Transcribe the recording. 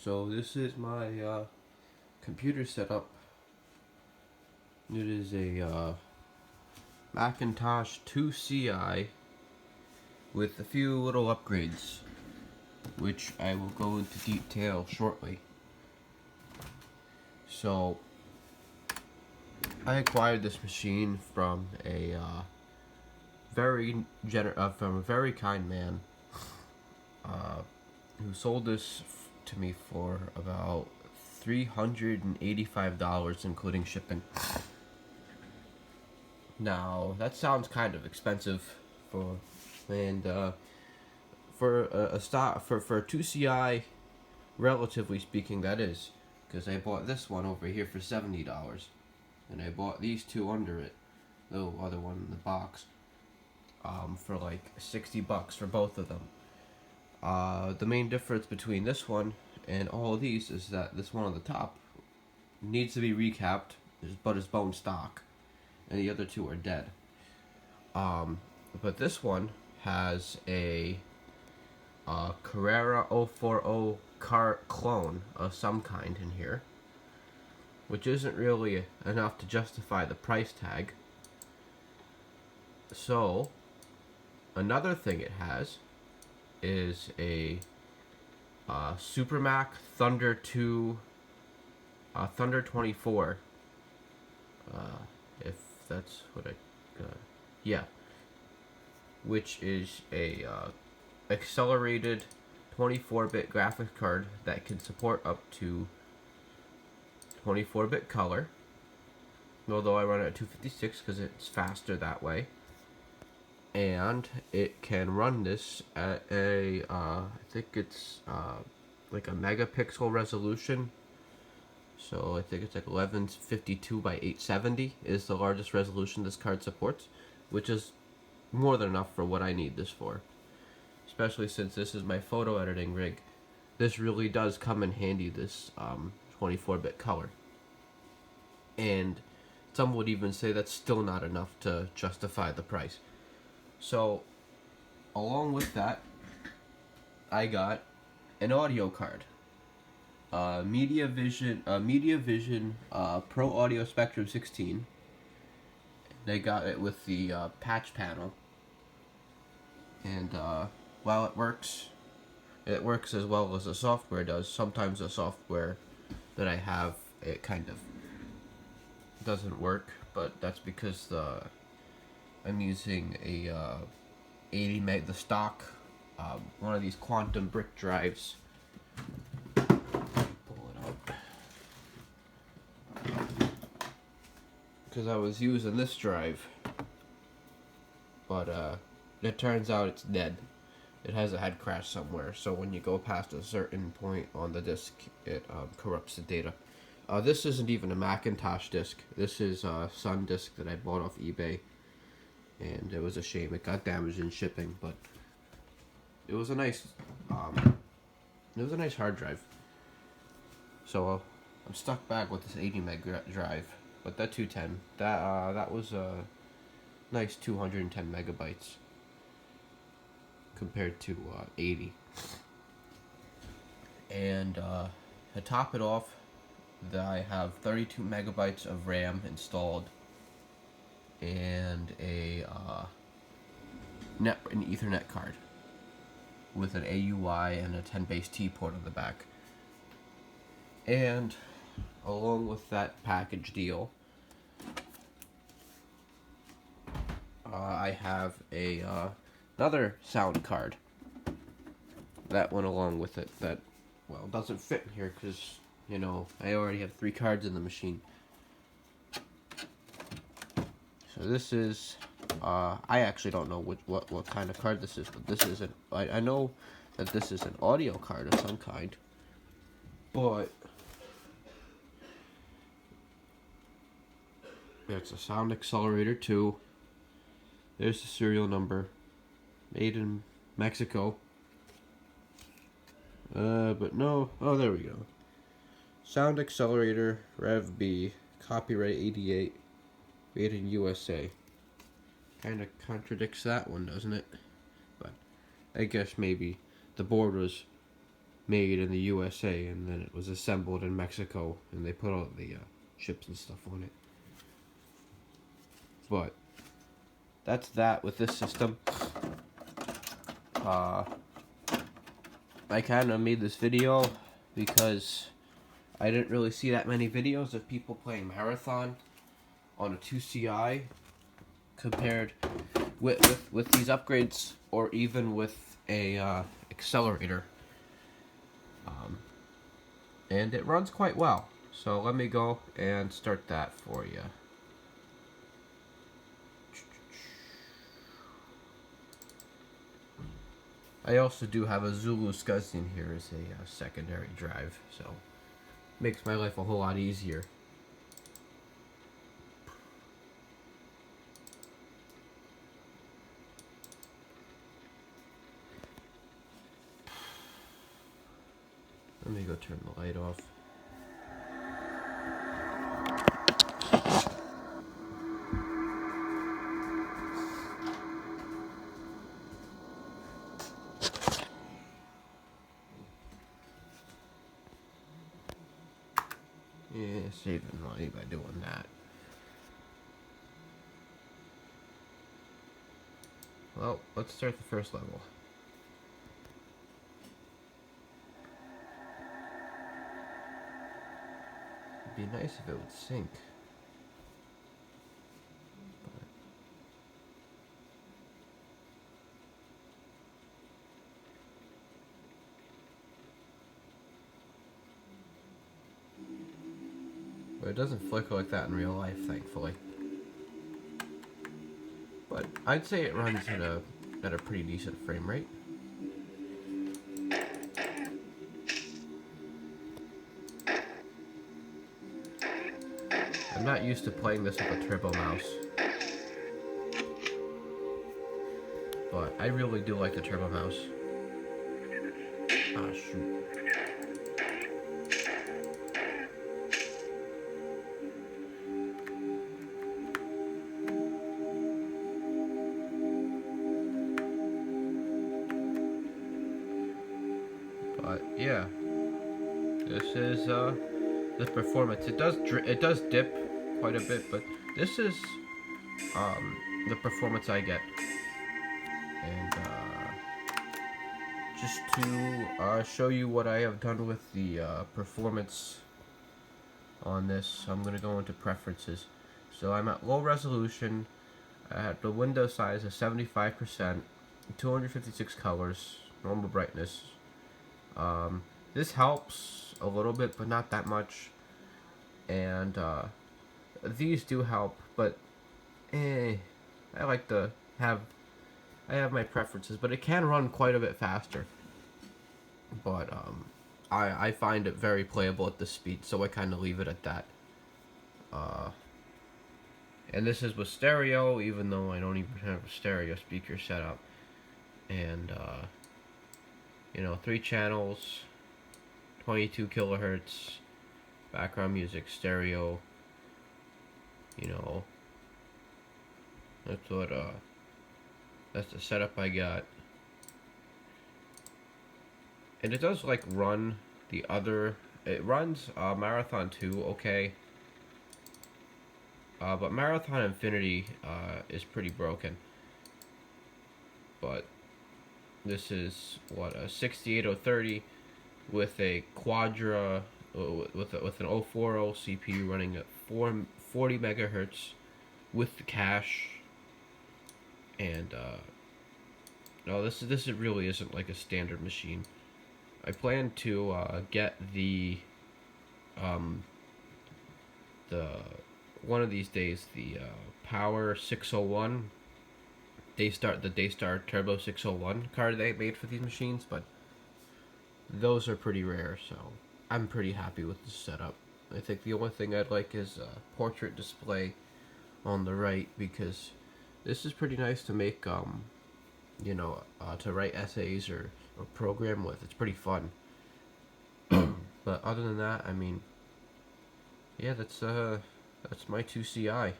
So this is my computer setup. It is a Macintosh IIci with a few little upgrades, which I will go into detail shortly. So I acquired this machine from a from a very kind man who sold this to me for about $385, including shipping. Now that sounds kind of expensive for a stock for 2CI, relatively speaking, that is, because I bought this one over here for $70, and I bought these two under it, the other one in the box, for like $60 for both of them. The main difference between this one and all of these is that this one on the top needs to be recapped, but is bone stock, and the other two are dead. But this one has a Carrera 040 car clone of some kind in here, which isn't really enough to justify the price tag. So, another thing it has is a Super Mac Thunder 2 Thunder 24, if that's what I yeah, which is a accelerated 24-bit graphics card that can support up to 24-bit color, although I run it at 256 because it's faster that way. And it can run this at a I think it's like a megapixel resolution. So I think it's like 1152 by 870 is the largest resolution this card supports, which is more than enough for what I need this for. Especially since this is my photo editing rig. This really does come in handy, this 24-bit color. And some would even say that's still not enough to justify the price. So, along with that, I got an audio card. MediaVision Pro Audio Spectrum 16. They got it with the patch panel. And while it works as well as the software does. Sometimes the software that I have, it kind of doesn't work, but that's because I'm using a 80 meg, the stock, one of these quantum brick drives. Pull it out. Because I was using this drive, but it turns out it's dead. It has a head crash somewhere, so when you go past a certain point on the disk, it corrupts the data. This isn't even a Macintosh disk. This is a Sun disk that I bought off eBay. And it was a shame it got damaged in shipping, but it was a nice hard drive. So I'm stuck back with this 80 meg drive, but that 210, that was a nice 210 megabytes compared to 80. And to top it off, I have 32 megabytes of RAM installed, and an Ethernet card with an AUI and a 10 base T port on the back. And along with that package deal, I have another sound card that went along with it that, well, doesn't fit in here because, you know, I already have 3 cards in the machine. So this is, I actually don't know what kind of card this is, but this is I know that this is an audio card of some kind, but it's a sound accelerator too. There's the serial number, made in Mexico, but no, oh, there we go. Sound accelerator, Rev B, copyright 88. Made in USA. Kind of contradicts that one, doesn't it? But I guess maybe the board was made in the USA, and then it was assembled in Mexico, and they put all the chips and stuff on it. But that's that with this system. I kind of made this video because I didn't really see that many videos of people playing Marathon on a 2CI compared with these upgrades, or even with a accelerator. And it runs quite well. So let me go and start that for you. I also do have a Zulu SCSI in here as a secondary drive, so makes my life a whole lot easier. Let me go turn the light off. Yeah, saving money by doing that. Well, let's start the first level. It'd be nice if it would sync. But it doesn't flicker like that in real life, thankfully. But I'd say it runs at a pretty decent frame rate. I'm not used to playing this with a turbo mouse, but I really do like the turbo mouse. Ah, shoot. But yeah, this is the performance. It does dip quite a bit, but this is the performance I get. And just to show you what I have done with the performance on this, I'm going to go into preferences. So I'm at low resolution, at the window size of 75%, 256 colors, normal brightness. This helps a little bit, but not that much. And these do help, but I like to have my preferences, but it can run quite a bit faster. But I find it very playable at this speed, so I kind of leave it at that. And this is with stereo, even though I don't even have a stereo speaker set up. And you know, 3 channels, 22 kilohertz, background music, stereo. You know, that's what that's the setup I got. And it does like run the other, it runs Marathon 2 okay. But Marathon IIci is pretty broken. But this is what, a 68030 with a Quadra with an 040 CPU running at 40 megahertz with the cache. And no, this really isn't like a standard machine. I plan to get the one of these days the Power 601 the Daystar Turbo 601 card they made for these machines, but those are pretty rare, so I'm pretty happy with this setup. I think the only thing I'd like is a portrait display on the right, because this is pretty nice to make you know, to write essays or program with. It's pretty fun. But other than that, I mean, yeah, that's my 2CI.